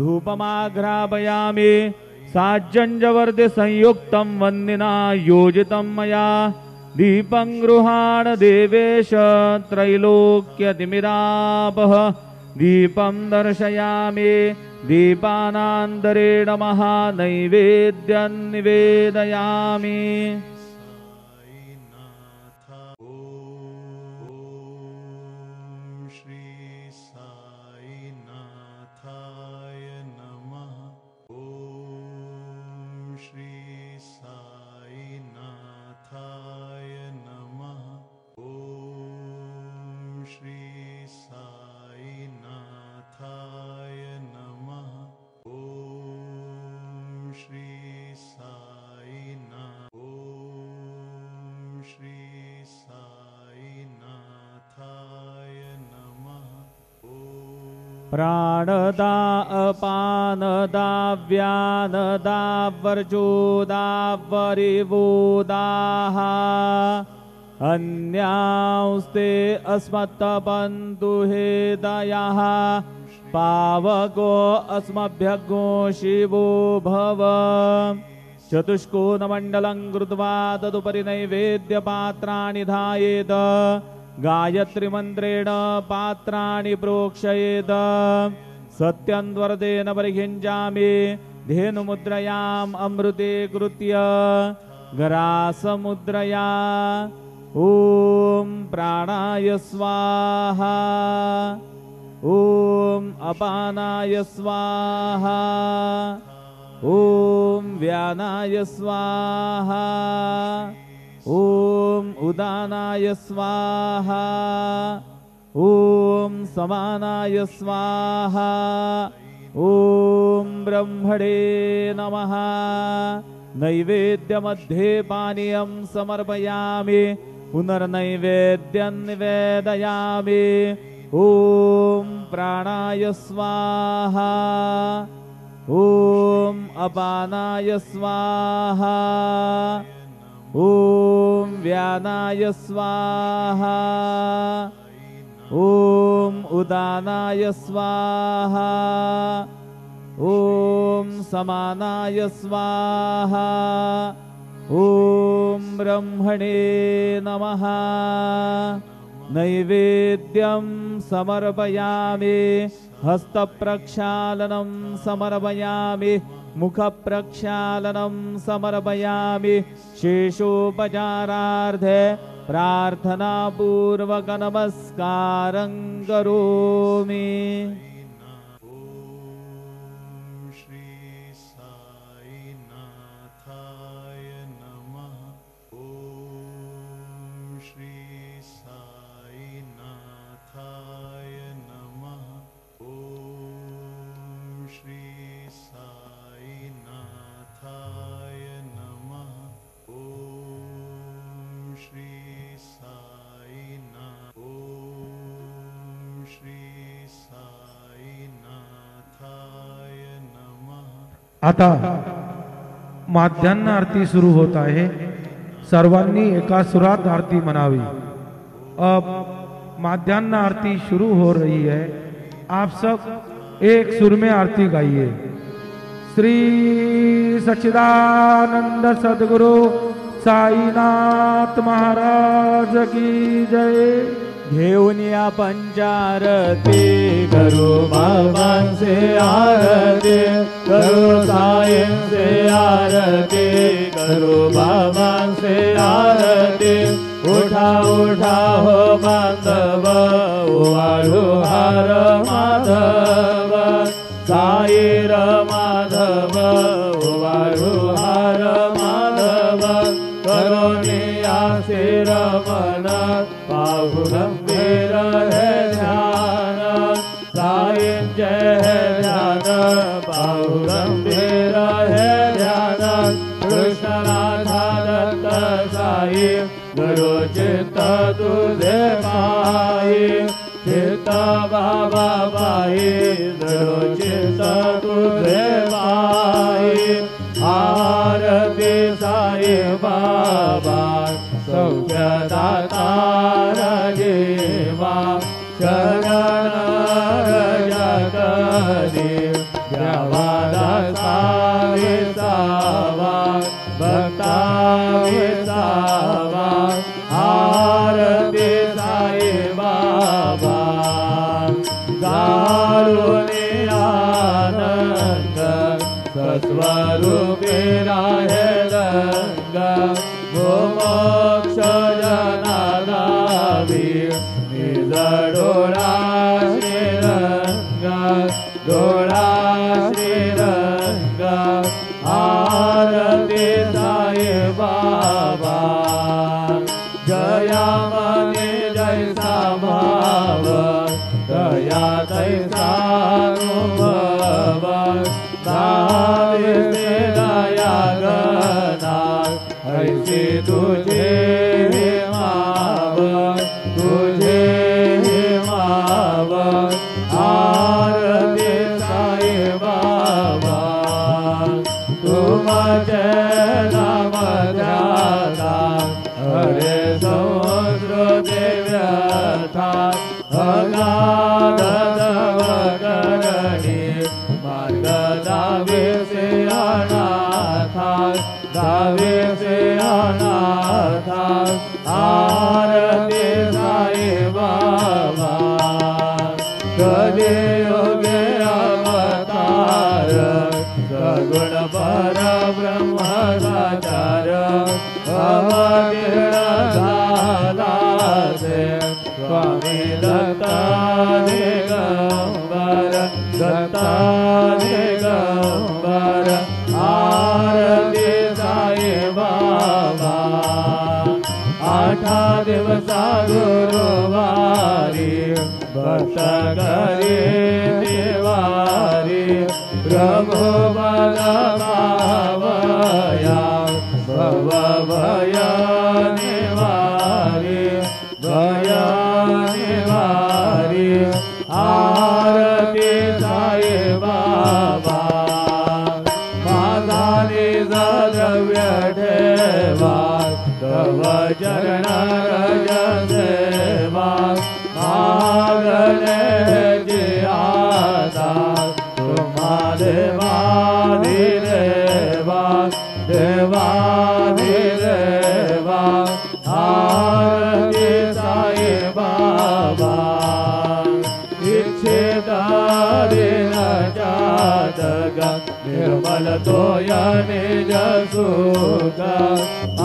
धूपमाघ्रापयामि साज्जञ्जवर्धे संयुक्तं वन्दिना योजितं मया दीपं गृहाण देवेश त्रैलोक्यतिमिरापः दीपं दर्शयामि दीपानान्तरेण महानैवेद्यं निवेदयामि। प्राणदा अपानदा व्यानदा वर्जोदा वरिवोदाः अन्यांस्ते अस्मत्तपन्तु हेदयः पावको अस्मभ्यगो शिवो भव। चतुष्कोणमण्डलं कृत्वा तदुपरि नैवेद्यपात्राणि धायेत गायत्रीमन्त्रेण पात्राणि प्रोक्षयेत सत्यन्वर्धेन परिहिञ्जामि धेनुमुद्रयाम् अमृते कृत्य गरासमुद्रया ॐ प्राणाय स्वाहा ॐ अपानाय स्वाहा ॐ व्यानाय स्वाहा ॐ उदानाय स्वाहा ॐ समानाय स्वाहा ॐ ब्रह्मणे नमः। नैवेद्यमध्ये पानीयं समर्पयामि पुनर्नैवेद्यं निवेदयामि ॐ प्राणाय स्वाहा ॐ अपानाय स्वाहा ॐ व्यानाय स्वाहा ॐ उदानाय स्वाहा ॐ समानाय स्वाहा ॐ ब्रह्मणे नमः। नैवेद्यं समर्पयामि हस्तप्रक्षालनं समर्पयामि मुखप्रक्षालनं समर्पयामि शेषोपचारार्थे प्रार्थनापूर्वक नमस्कारं करोमि। आता माध्यान्ह आरती सुरू होत आहे। सर्वांनी एका सुरात आरती मनावी। अब माध्यान्ह आरती शुरू हो रही है। आप सब एक सुर में आरती गाइए। श्री सच्चिदानंद सद्गुरु साईनाथ महाराज की जय। घेऊन या पंचारती करो भगवान से आरती करो साईं से आरती करो भगवान से आरती। उठा उठा हो बांधव वाळू हार माधव साईर माधव वाळू हार माधव करोनी आशीर मन पाहु गंभीर है ध्यान साईं जय है ध्यान पाहु गंभीर है ध्यान। कृष्ण राधा दत्त साई गुरु चित्त तुझे पाई चित्त बाबा पाई गुरु चित्त तुझे पाई। आरती साई बाबा सौख्यदाता देवा शरण जगदीश कारुणी आनंद सस्वरूपी राहे रंग मोक्ष जनादावी निज डोळा श्रीरंग डोळा श्रीरंग आरती साई बाबा जया मने जैसा भाव दया तैसा अनुभव दावे से दया गना ऐसी तुझे माव तुझे माव आरती साई बाबा तुम नाम ध्याता हरे समुद्र देव्यथा अगाध दवगरणी मार्ग दावे से अनाथा दावे से अनाथा आरती साई बाबा कली योगे अवतार सगुण पर ब्रह्म साचार अवतीर्ण झाला से स्वामी दत्ता दिगंबर दत्ता दिगंबर आरती साई बाबा आठा दिवसा गुरुवारी भक्त करी दिवारी प्रभु बल पावया भव भय निवारी भय निवारी आरती साई बाबा माझा निज द्रव्य ठेवा तव चरण रज सेवा मागणे जी आता तुम्हा देवादी देवा देवादी देवा आरती साई बाबा इच्छित दिन जातक निर्मल तोय निज सुख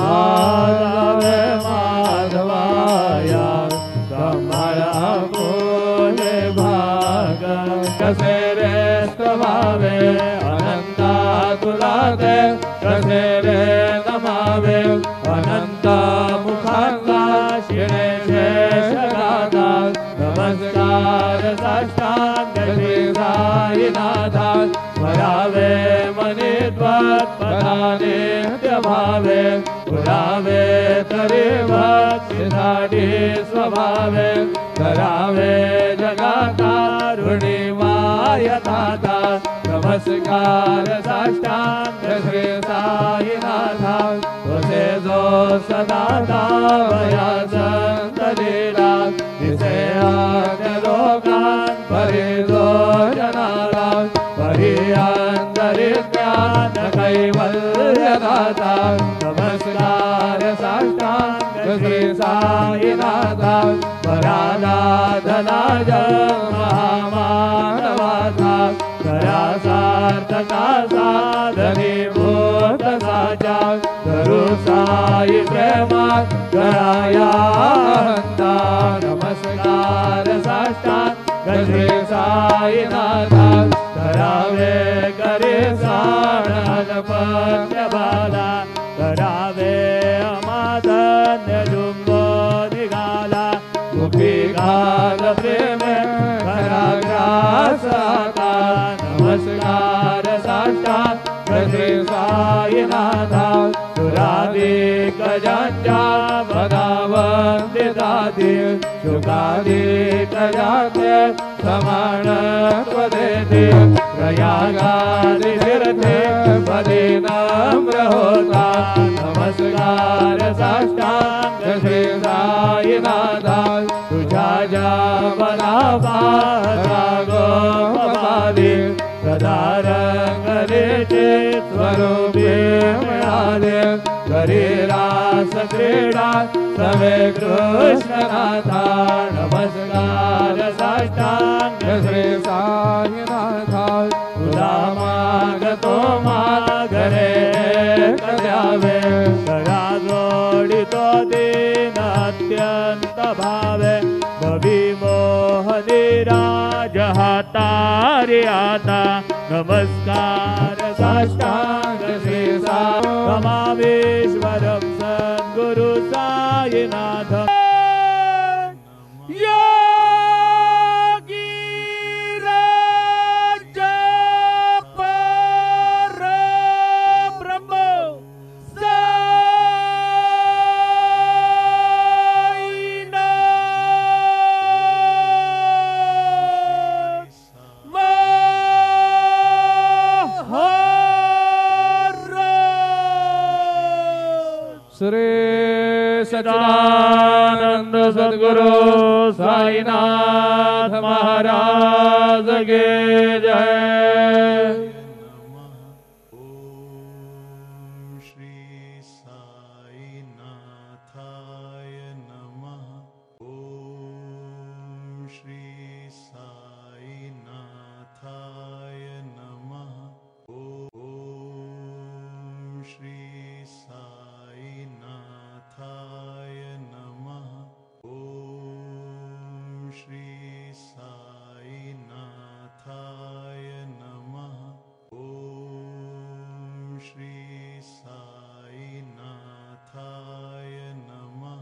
आलवे माधवाया कमळ बोले भाग कसे रे स्तवावे अनंता तुला दे कसे रे नमावे अनंत मुखांना शिणे शेषगाथा नमस्कार साष्टांग श्री साईनाथा स्मरावे मनी त्वत्पदाने भावे पुरावे तरी भक्तीसाठी स्वभावे करावे जगातारुणी मायताता नमस्कार साष्टांग श्री साईनाथा तुझे जो सदाता भया संतलीला दिसे अन्य लोकान परी जो जनाला परी अंतरी ज्ञान कैवल्यदाता नमस्कार साष्टांग श्री साईनाथा पराराधनाय महामानवाचा दया सार्थका साधनी भूत साचा धरू साई प्रेमा गळाया हंता नमस्कार साष्टांग श्री साईनाथा करावे करे साणन पत्य बाला करावे अमाधन्य जुंबो निघाला गोपी घाल प्रेमे घराग्रास आता नमस्कार साष्टांग श्री साईनाथा सुराधिक ज्यांच्या पदावंदिताती सुखाधिक जाते समानत्व देते प्रयागादि तीर्थे पदे नम्र होता नमस्कार साष्टांग श्री साईनाथा तुझ्या जपनापाता गोपाली सदा रंगलेचे स्वरूपी मिळाले हरिरास क्रीडा सवे कृष्णनाथा नमस्कार साष्टांग श्री साईनाथा तुला मागतो मागणे द्यावे करा जोडितो दीन अत्यंत भावे भवी मोहनी राज हातारी आता नमस्कार साष्टांग श्री साईनाथेश्वरं सद्गुरु साईनाथ श्री सच्चिदानंद सद्गुरु साईनाथ महाराज के जय। ओम श्री साईनाथाय नमः। ओम श्री साईनाथाय नमः। ओम श्री साईनाथाय नमः। ओम श्री साईनाथाय नमः। ओम श्री साईनाथाय नमः। ओम श्री साईनाथाय नमः।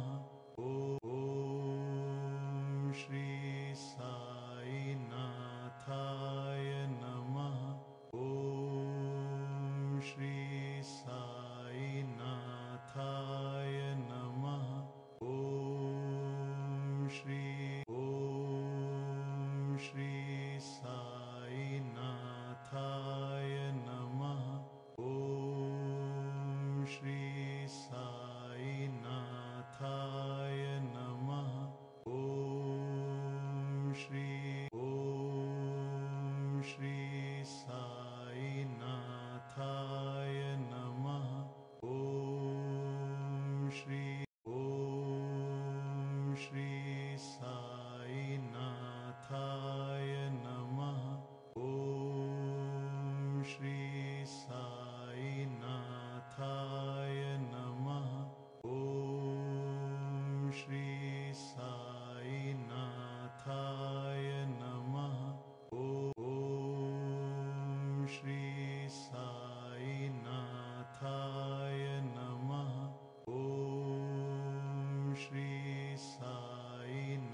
ओम श्री साईनाथाय नमः। ओम श्री साईनाथाय नमः। ओम श्री साईनाथाय नमः। ओम श्री साईनाथाय नमः। ओम श्री साईनाथाय नमः। ओम श्री साईनाथाय नमः। ओम श्री साईनाथाय नमः। ओम श्री साईनाथाय नमः। ओम श्री साईनाथाय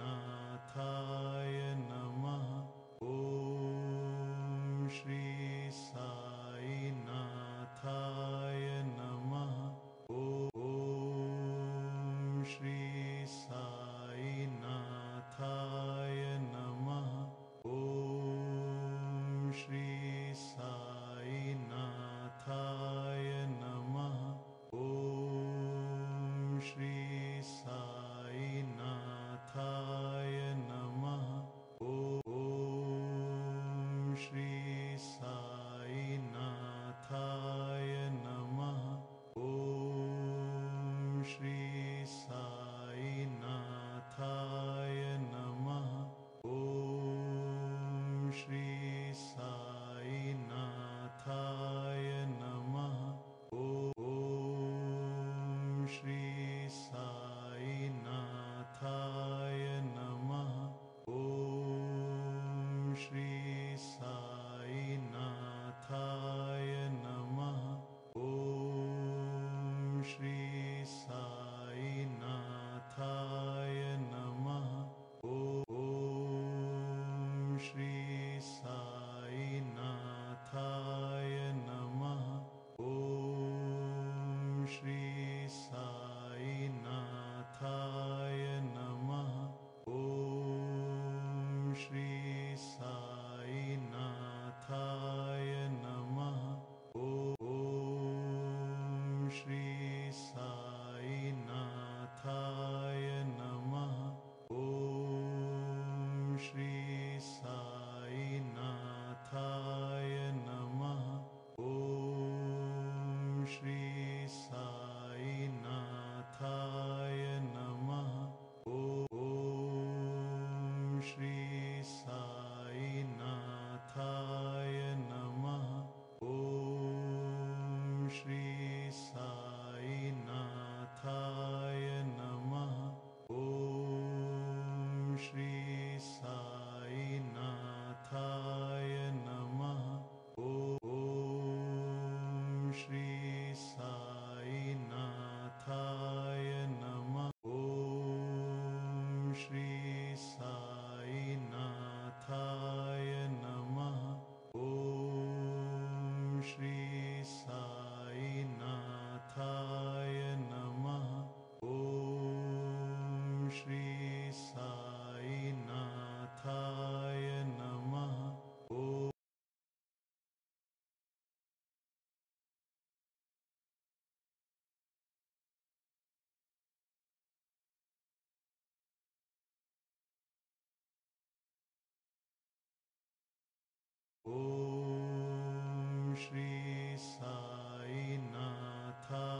नमः। ओम श्री